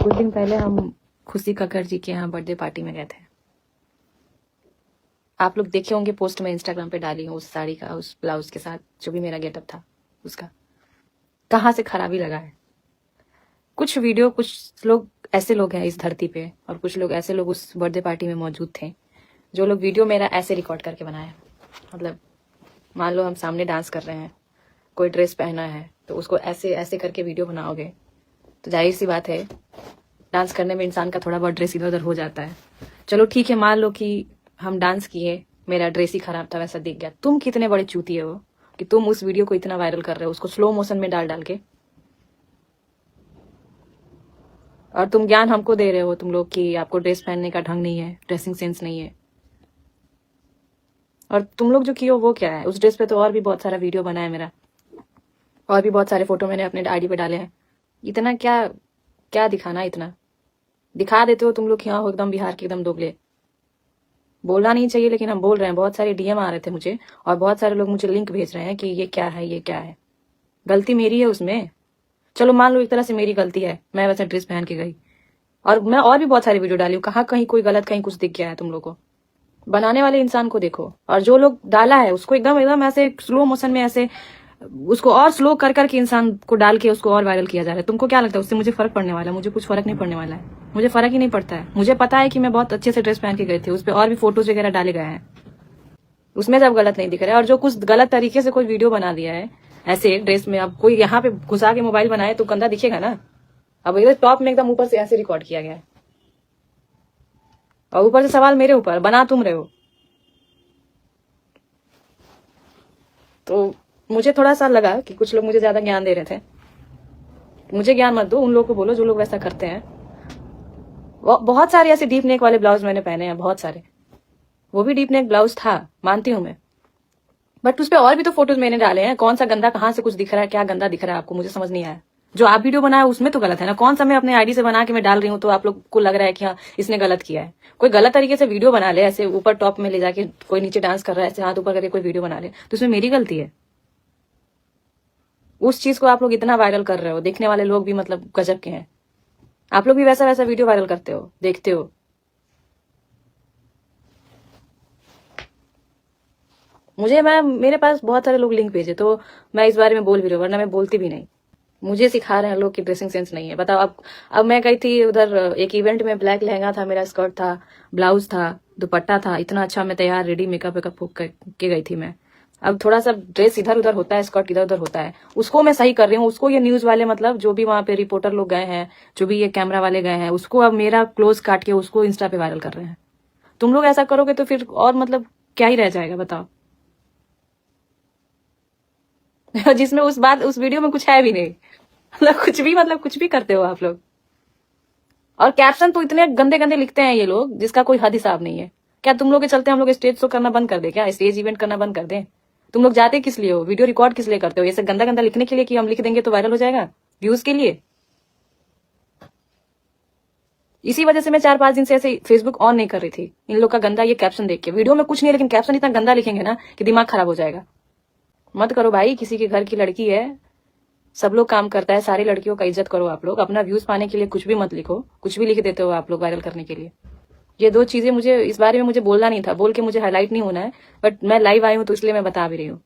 कुछ दिन पहले हम खुशी कक्कड़ जी के यहाँ बर्थडे पार्टी में गए थे। आप लोग देखे होंगे, पोस्ट में इंस्टाग्राम पे डाली हूँ उस साड़ी का, उस ब्लाउज के साथ जो भी मेरा गेटअप था उसका। कहाँ से खराबी लगा है। कुछ वीडियो, कुछ लोग ऐसे लोग हैं इस धरती पे, और कुछ लोग ऐसे लोग उस बर्थडे पार्टी में मौजूद थे जो लोग वीडियो मेरा ऐसे रिकॉर्ड करके बनाए। मतलब मान लो हम सामने डांस कर रहे हैं, कोई ड्रेस पहना है तो उसको ऐसे ऐसे करके वीडियो बनाओगे तो जाहिर सी बात है डांस करने में इंसान का थोड़ा बहुत ड्रेस इधर उधर हो जाता है। चलो ठीक है, मान लो कि हम डांस किए, मेरा ड्रेस ही खराब था, वैसा दिख गया। तुम कितने बड़े चूतिए हो कि तुम उस वीडियो को इतना वायरल कर रहे हो, उसको स्लो मोशन में डाल डाल के, और तुम ज्ञान हमको दे रहे हो तुम लोग कि आपको ड्रेस पहनने का ढंग नहीं है, ड्रेसिंग सेंस नहीं है। और तुम लोग जो किए हो वो क्या है? उस ड्रेस पे तो और भी बहुत सारा वीडियो बना है मेरा, और भी बहुत सारे फोटो मैंने अपने आईडी पे डाले हैं। इतना क्या क्या दिखाना, इतना दिखा देते हो तुम लोग कि हाँ हो एकदम बिहार के एकदम दोगले। बोलना नहीं चाहिए लेकिन हम बोल रहे हैं। बहुत सारे डीएम आ रहे थे मुझे, और बहुत सारे लोग मुझे लिंक भेज रहे हैं कि ये क्या है, ये क्या है। गलती मेरी है उसमें। चलो मान लो एक तरह से मेरी गलती है, मैं वैसा ड्रेस पहन के गई, और मैं और भी बहुत सारी वीडियो डाली हूँ। कहाँ कहीं कोई गलत, कहीं कुछ दिख गया है तुम लोग को? बनाने वाले इंसान को देखो, और जो लोग डाला है उसको एकदम एकदम ऐसे स्लो मोशन में ऐसे उसको और स्लो कर करके इंसान को डाल के उसको और वायरल किया जा रहा है। तुमको क्या लगता है उससे मुझे फर्क पड़ने वाला है? मुझे कुछ फर्क नहीं पड़ने वाला है, मुझे फर्क ही नहीं पड़ता है। मुझे पता है कि मैं बहुत अच्छे से ड्रेस पहन के गई थी, उस पर और भी फोटोज वगैरह डाले गए हैं, उसमें सब गलत नहीं दिख रहा है। और जो कुछ गलत तरीके से कोई वीडियो बना दिया है ऐसे ड्रेस में, अब कोई यहाँ पे घुसा के मोबाइल बनाए तो गंदा दिखेगा ना। अब इधर टॉप में एकदम ऊपर से ऐसे रिकॉर्ड किया गया है, और ऊपर से सवाल मेरे ऊपर, बना तुम रहे हो। तो मुझे थोड़ा सा लगा कि कुछ लोग मुझे ज्यादा ज्ञान दे रहे थे। मुझे ज्ञान मत दो, उन लोगों को बोलो जो लोग वैसा करते हैं। बहुत सारे ऐसे डीप नेक वाले ब्लाउज मैंने पहने हैं, बहुत सारे। वो भी डीप नेक ब्लाउज था, मानती हूँ मैं, बट उस पर और भी तो फोटोज मैंने डाले हैं। कौन सा गंदा, कहाँ से कुछ दिख रहा है, क्या गंदा दिख रहा है आपको? मुझे समझ नहीं आया। जो आप वीडियो बनाया उसमें तो गलत है ना। कौन सा मैं अपने आईडी से बना के मैं डाल रही हूँ तो आप लोग को लग रहा है कि हाँ इसने गलत किया है? कोई गलत तरीके से वीडियो बना ले, ऐसे ऊपर टॉप में ले जाके कोई नीचे डांस कर रहा है, ऐसे हाथ ऊपर करके कोई वीडियो बना ले, तो उसमें मेरी गलती है? उस चीज को आप लोग इतना वायरल कर रहे हो, देखने वाले लोग भी मतलब गजब के हैं। आप लोग भी वैसा वैसा वीडियो वायरल करते हो, देखते हो। मेरे पास बहुत सारे लोग लिंक भेजे तो मैं इस बारे में बोल भी रही हूँ, वरना मैं बोलती भी नहीं। मुझे सिखा रहे हैं लोग कि ड्रेसिंग सेंस नहीं है। बताओ, अब मैं गई थी उधर एक इवेंट में, ब्लैक लहंगा था मेरा, स्कर्ट था, ब्लाउज था, दुपट्टा था, इतना अच्छा मैं तैयार रेडी मेकअप वेकअप के गई थी मैं। अब थोड़ा सा ड्रेस इधर उधर होता है, स्कर्ट इधर उधर होता है, उसको मैं सही कर रही हूँ। उसको ये न्यूज वाले, मतलब जो भी वहां पे रिपोर्टर लोग गए हैं, जो भी ये कैमरा वाले गए हैं, उसको अब मेरा क्लोज काट के उसको इंस्टा पे वायरल कर रहे हैं। तुम लोग ऐसा करोगे तो फिर और मतलब क्या ही रह जाएगा, बताओ। जिसमें उस वीडियो में कुछ है भी नहीं। मतलब कुछ भी करते हो आप लोग। और कैप्शन तो इतने गंदे गंदे लिखते हैं ये लोग जिसका कोई हद हिसाब नहीं है। क्या तुम लोग के चलते हम लोग स्टेज शो करना बंद कर दे? क्या स्टेज इवेंट करना बंद कर दें? तुम लोग जाते किस लिए हो? वीडियो रिकॉर्ड किस लिए करते हो? ये सब गंदा गंदा लिखने के लिए कि हम लिख देंगे तो वायरल हो जाएगा, व्यूज के लिए? इसी वजह से मैं 4-5 दिन से ऐसे फेसबुक ऑन नहीं कर रही थी, इन लोग का गंदा ये कैप्शन देख के। वीडियो में कुछ नहीं है लेकिन कैप्शन इतना गंदा लिखेंगे ना कि दिमाग खराब हो जाएगा। मत करो भाई, किसी के घर की लड़की है, सब लोग काम करता है, सारी लड़कियों का इज्जत करो आप लोग। अपना व्यूज पाने के लिए कुछ भी मत लिखो, कुछ भी लिख देते हो आप लोग वायरल करने के लिए। ये दो चीजें मुझे इस बारे में मुझे बोलना नहीं था, बोल के मुझे हाईलाइट नहीं होना है, बट मैं लाइव आई हूँ तो इसलिए मैं बता भी रही हूँ।